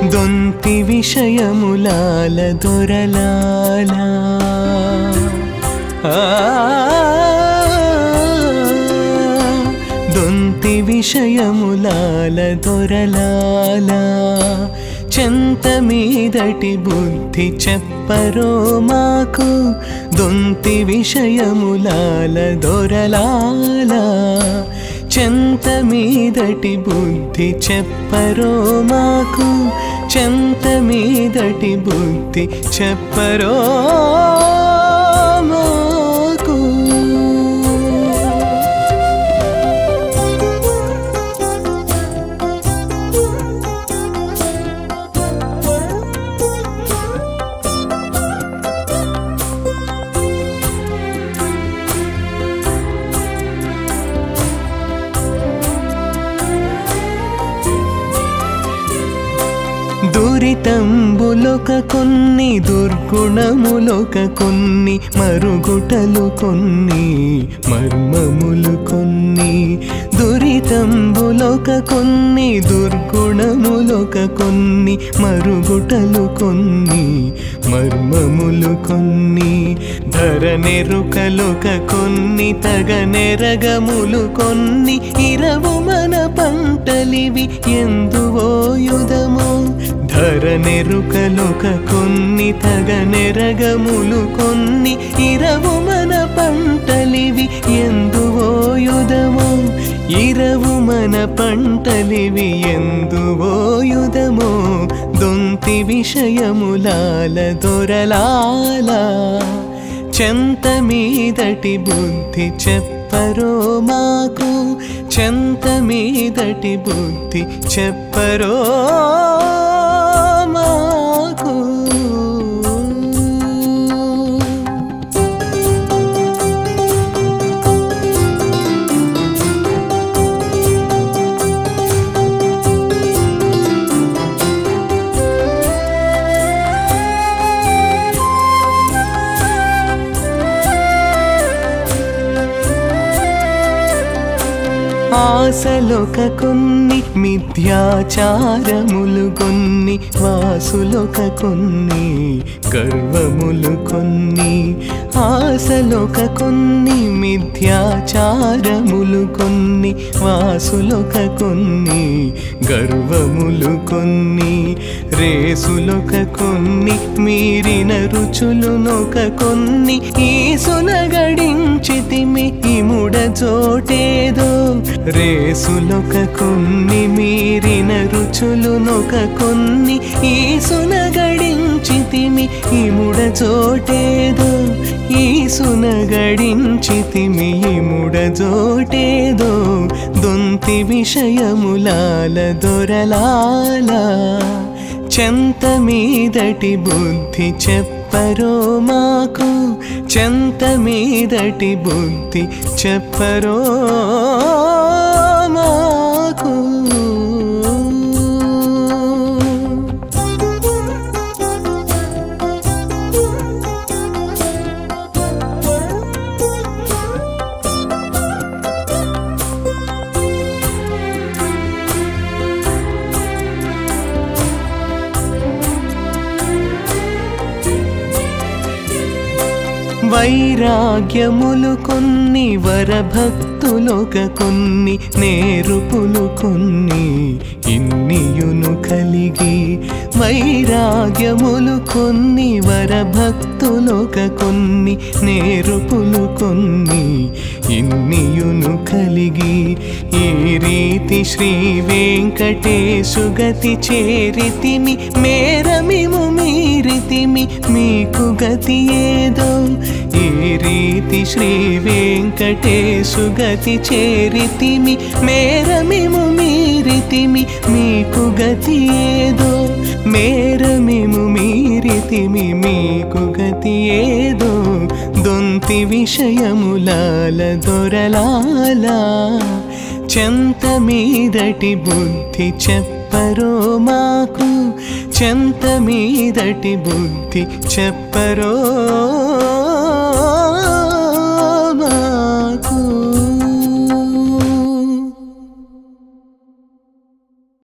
దొంతి విషయములాల దొరలాల దొంతి విషయములాల దొరలాల చెంత మీదటి బుద్ధి చెప్పరో మాకు దొంతి విషయములాల దొరలాల చెంత మీదటి బుద్ధి చెప్పరో మాకు చెంత మీదటి బుద్ధి చెప్పరో మాకు దురితంబులొక కొన్ని దుర్గుణములొక కొన్ని మరుగుటలు కొన్ని మర్మములు కొన్ని దురితంబులొక కొన్ని దుర్గుణములొక కొన్ని మరుగుటలు కొన్ని మర్మములు కొన్ని ధరనెరుకలొక కొన్ని తగనెరగములు కొన్ని ఇరవు మన పంటలివి ఎందువోయుధము ధరనెరుకలొక కొన్ని తగనెరగములు కొన్ని ఇరవు మన పంటలివి ఎందువోయుధము ఇరవు మన పంటలివి ఎందువోయుధమో దొంతి విషయములాల దొరలాల చెంత మీదటి బుద్ధి చెప్పరో మాకు చెంత మీదటి బుద్ధి చెప్పరో మాకు ఆశలొక కొన్ని మిథ్యాచారములు కొన్ని వాసులొక కొన్ని గర్వములు కొన్ని ఆశలొక కొన్ని మిథ్యాచారములు కొన్ని వాసులొక కొన్ని గర్వములు కొన్ని రేసులొక కొన్ని మీరిన రుచులునొక కొన్ని ఈసున గడించితిమి ఇముడ చోటేదో రేసులొక కొన్ని మీరిన రుచులునొక కొన్ని ఈసున గడించితిమి ఇముడ చోటేదో ఈసున గడించితిమి ఇముడ చోటేదో దొంతి విషయములాల దొరలాల చెంత మీదటి బుద్ధి చెప్పరో మాకు చెంత మీదటి బుద్ధి చెప్పరో మాకు వైరాగ్యములు కొన్ని వరభక్తులొక కొన్ని నేరుపులు కొన్ని ఇన్నియును కలిగి వైరాగ్యములు కొన్ని వరభక్తులొక కొన్ని నేరుపులు కొన్ని ఇన్నియును కలిగి ఈ రీతి శ్రీ వెంకటేశు గతి చేరితిమి మేరమిము మీరితిమి మీకు గతి ఏదో ఈ రీతి శ్రీ వెంకటేశు గతి చేరితిమి మేరమిము మీరితిమి మీకు గతి ఏదో మేరమిము మీరితిమి మీకు గతి ఏదో దొంతి విషయములాల దొరలాల చెంత మీదటి బుద్ధి చెప్పరో మాకు చెంత మీదటి బుద్ధి చెప్పరో